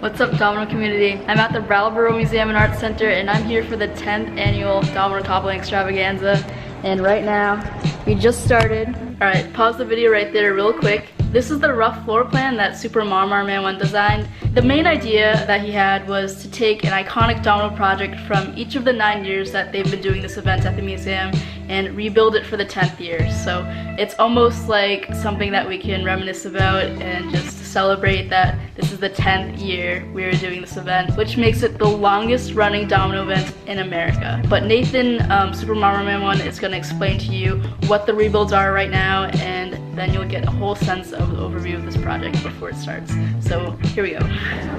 What's up, Domino community? I'm at the Brattleboro Museum and Arts Center, and I'm here for the 10th annual Domino Toppling Extravaganza. And right now, we just started. Alright, pause the video right there real quick. This is the rough floor plan that Super Marmar Man 1 designed. The main idea that he had was to take an iconic domino project from each of the 9 years that they've been doing this event at the museum and rebuild it for the 10th year. So it's almost like something that we can reminisce about and just celebrate that this is the 10th year we're doing this event, which makes it the longest running domino event in America. But Nathan, Super Marmar Man 1, is going to explain to you what the rebuilds are right now, and then you'll get a whole sense of the overview of this project before it starts. So here we go.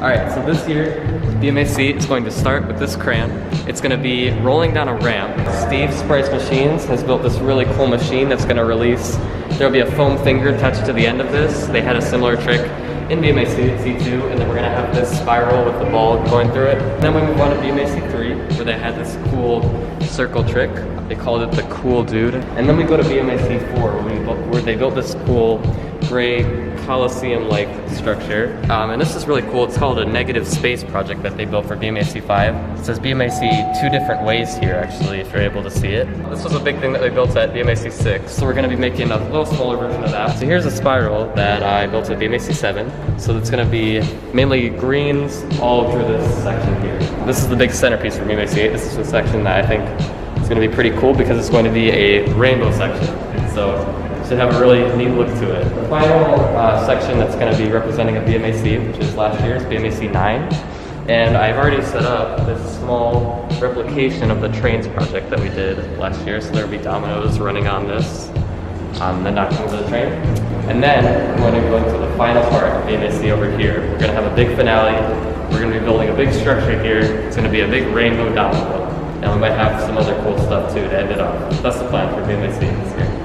Alright, so this year, BMAC is going to start with this crayon. It's going to be rolling down a ramp. Steve Sprice Machines has built this really cool machine that's going to release, there'll be a foam finger attached to the end of this. They had a similar trick in BMAC C2, and then we're going to have this spiral with the ball going through it. And then we move on to BMAC 3, where they had this cool circle trick. They called it the Cool Dude. And then we go to BMAC 4, where they built this cool gray Coliseum-like structure. And this is really cool. It's called a negative space project that they built for BMAC 5. It says BMAC 2 different ways here, actually, if you're able to see it. This was a big thing that they built at BMAC 6, so we're going to be making a little smaller version of that. So here's a spiral that I built at BMAC 7. So it's going to be mainly greens all through this section here. This is the big centerpiece for BMAC 8. This is the section that I think is going to be pretty cool because it's going to be a rainbow section. So should have a really neat look to it. The final section that's going to be representing a BMAC, which is last year's BMAC 9. And I've already set up this small replication of the trains project that we did last year. So there'll be dominoes running on this, on the knocking of the train. And then we're going to go into the final part of BMAC over here. We're going to have a big finale. We're going to be building a big structure here. It's going to be a big rainbow domino. And we might have some other cool stuff too to end it off. That's the plan for BMAC this year.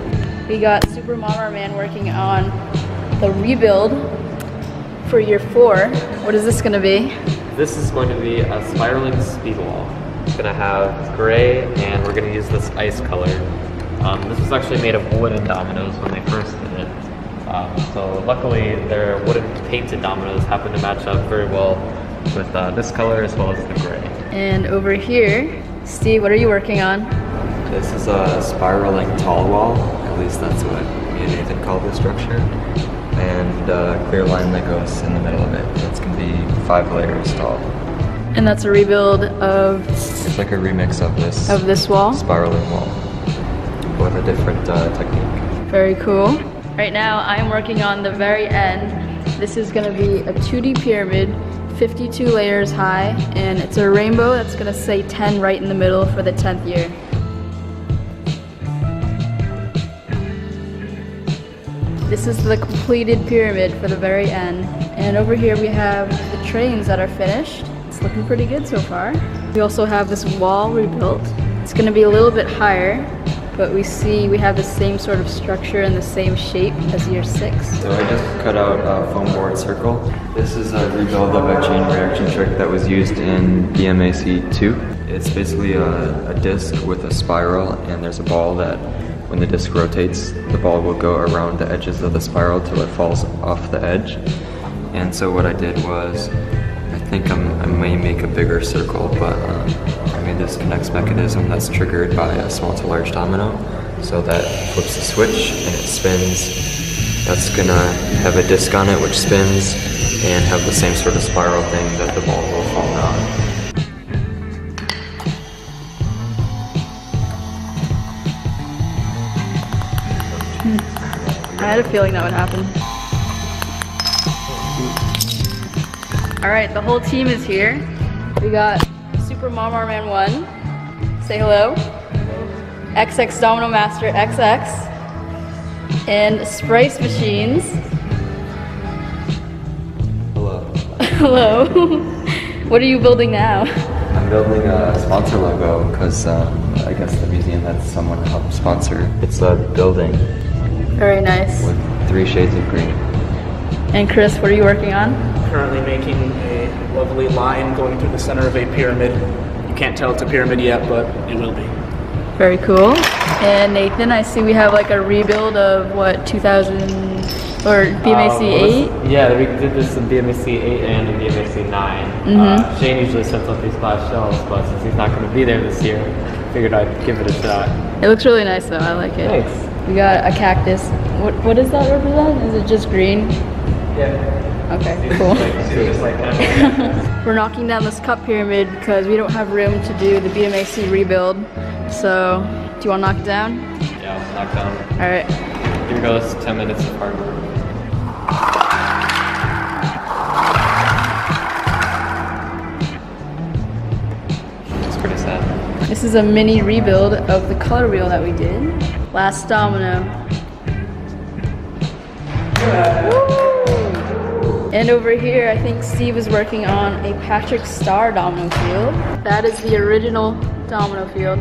We got Super Marmar Man working on the rebuild for year 4. What is this going to be? This is going to be a spiraling speed wall. It's going to have gray, and we're going to use this ice color. This was actually made of wooden dominoes when they first did it. So luckily their wooden painted dominoes happen to match up very well with this color as well as the gray. And over here, Steve, what are you working on? This is a spiraling tall wall. At least that's what me and Nathan call this structure. And a clear line that goes in the middle of it. It's going to be 5 layers tall. And that's a rebuild of... It's like a remix of this wall? Spiraling wall. With a different technique. Very cool. Right now I'm working on the very end. This is going to be a 2D pyramid, 52 layers high, and it's a rainbow that's going to say 10 right in the middle for the 10th year. This is the completed pyramid for the very end. And over here we have the trains that are finished. It's looking pretty good so far. We also have this wall rebuilt. It's going to be a little bit higher, but we have the same sort of structure and the same shape as year 6. So I just cut out a foam board circle. This is a rebuild of a chain reaction trick that was used in BMAC 2. It's basically a disc with a spiral, and there's a ball that when the disc rotates, the ball will go around the edges of the spiral till it falls off the edge. And so what I did was, I think I may make a bigger circle, but I made this connects mechanism that's triggered by a small to large domino. So that flips the switch and it spins. That's gonna have a disc on it which spins and have the same sort of spiral thing that the ball will fall on. I had a feeling that would happen. Alright, the whole team is here. We got Super Marmar Man 1. Say hello. XX Domino Master XX. And Sprice Machines. Hello. Hello. What are you building now? I'm building a sponsor logo because I guess the museum had someone help sponsor. It's a building. Very nice. With 3 shades of green. And Chris, what are you working on? Currently making a lovely line going through the center of a pyramid. You can't tell it's a pyramid yet, but it will be. Very cool. And Nathan, I see we have like a rebuild of what, 2000 Or BMAC 8? Yeah, we did this in BMAC 8 and in BMAC 9. Shane usually sets up these glass shelves, but since he's not going to be there this year, figured I'd give it a shot. It looks really nice though, I like it. Thanks. We got a cactus. What does that represent? Is it just green? Yeah. Okay, cool. Just like that. We're knocking down this cup pyramid because we don't have room to do the BMAC rebuild. So, do you want to knock it down? Yeah, let's knock down. Alright. Here goes 10 minutes of hard work. It's pretty sad. This is a mini rebuild of the color wheel that we did. Last domino. Woo! And over here, I think Steve is working on a Patrick Star domino field. That is the original domino field.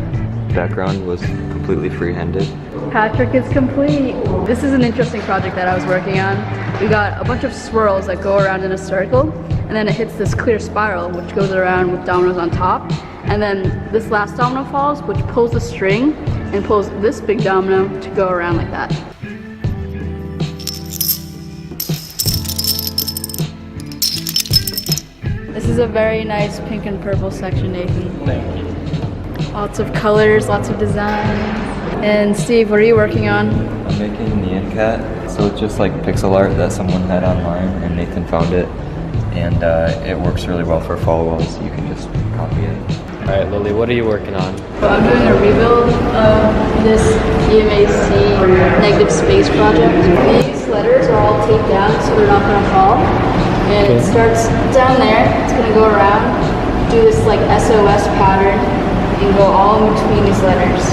Background was completely free-handed. Patrick is complete. This is an interesting project that I was working on. We got a bunch of swirls that go around in a circle, and then it hits this clear spiral, which goes around with dominoes on top. And then this last domino falls, which pulls the string and pulls this big domino to go around like that. This is a very nice pink and purple section, Nathan. Thank you. Lots of colors, lots of designs. And Steve, what are you working on? I'm making the Nyan Cat. So it's just like pixel art that someone had online and Nathan found it. And it works really well for fall walls. You can just copy it. Alright, Lily, what are you working on? So I'm doing a rebuild of this BMAC negative space project. These letters are all taped down so they're not going to fall. And it starts down there, it's going to go around, do this like SOS pattern, and go all in between these letters.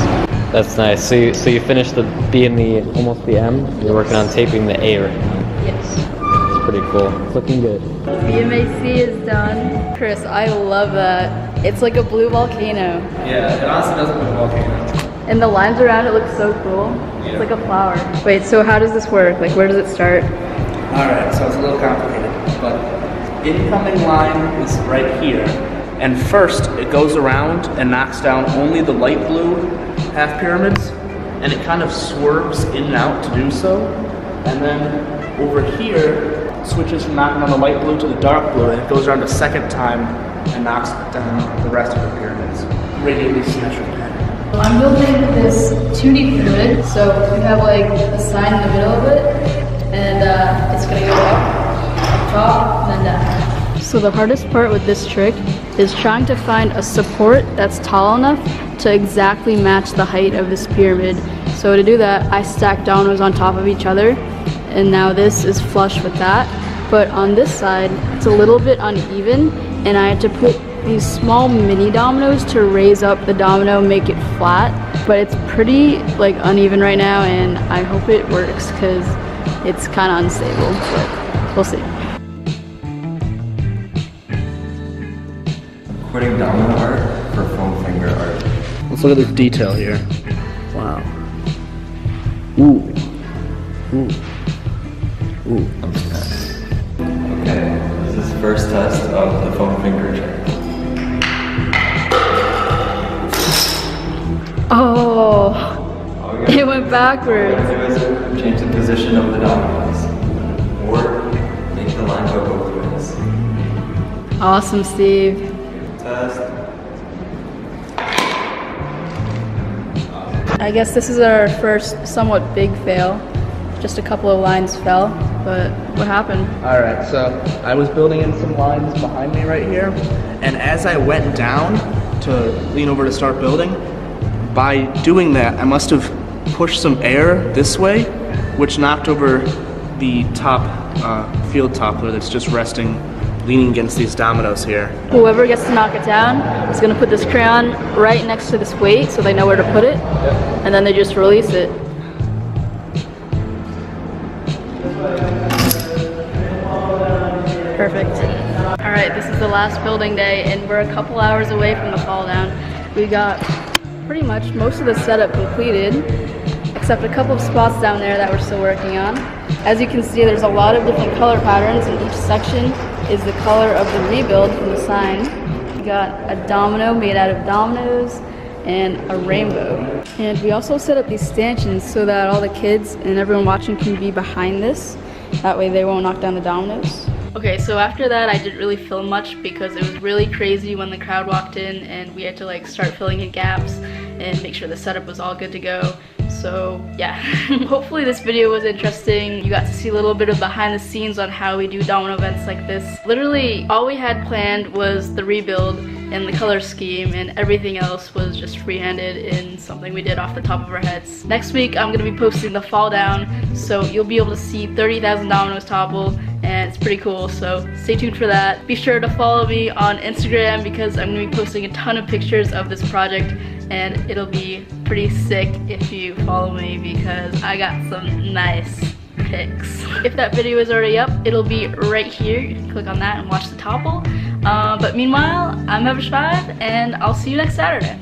That's nice. So you finished the B and the almost the M. You're working on taping the A right now. Yes. It's pretty cool. It's looking good. BMAC is done. Chris, I love that. It's like a blue volcano. Yeah, it honestly doesn't look a volcano. And the lines around it look so cool. It's like a flower. Wait, so how does this work? Like, where does it start? Alright, so it's a little complicated, but incoming line is right here. And first, it goes around and knocks down only the light blue half pyramids, and it kind of swerves in and out to do so. And then over here, switches from knocking on the light blue to the dark blue, and it goes around a second time and knocks down the rest of the pyramids. Radially symmetric pattern. Well, I'm building this 2D pyramid, so we have like a sign in the middle of it, and it's gonna go up top, and then down. So the hardest part with this trick is trying to find a support that's tall enough to exactly match the height of this pyramid. So to do that, I stack dominoes on top of each other, and now this is flush with that. But on this side, it's a little bit uneven, and I had to put these small mini dominoes to raise up the domino, make it flat. But it's pretty like uneven right now, and I hope it works because it's kind of unstable, but we'll see. Quitting domino art for foam finger art. Let's look at this detail here. Wow. Ooh. Ooh. Ooh. Okay, this is the first test of the foam finger trick. Oh, it went backwards. Change the position of the dominoes, or make the line go both ways. Awesome, Steve. Test. I guess this is our first somewhat big fail. Just a couple of lines fell, but what happened? Alright, so I was building in some lines behind me right here, and as I went down to lean over to start building, by doing that, I must have pushed some air this way, which knocked over the top field toppler that's just resting, leaning against these dominoes here. Whoever gets to knock it down is going to put this crayon right next to this weight so they know where to put it, and then they just release it. Perfect. Alright, this is the last building day, and we're a couple hours away from the fall down. We got pretty much most of the setup completed, except a couple of spots down there that we're still working on. As you can see, there's a lot of different color patterns, and each section is the color of the rebuild from the sign. We got a domino made out of dominoes and a rainbow. And we also set up these stanchions so that all the kids and everyone watching can be behind this. That way they won't knock down the dominoes. Okay, so after that I didn't really film much because it was really crazy when the crowd walked in and we had to like start filling in gaps and make sure the setup was all good to go. So yeah, hopefully this video was interesting. You got to see a little bit of behind the scenes on how we do domino events like this. Literally all we had planned was the rebuild and the color scheme, and everything else was just free-handed in something we did off the top of our heads. Next week I'm gonna be posting the fall down, so you'll be able to see 30,000 dominoes topple, and it's pretty cool, so stay tuned for that. Be sure to follow me on Instagram because I'm gonna be posting a ton of pictures of this project, and it'll be pretty sick if you follow me because I got some nice pics. If that video is already up, it'll be right here. You can click on that and watch the topple. But meanwhile, I'm Evish5, and I'll see you next Saturday.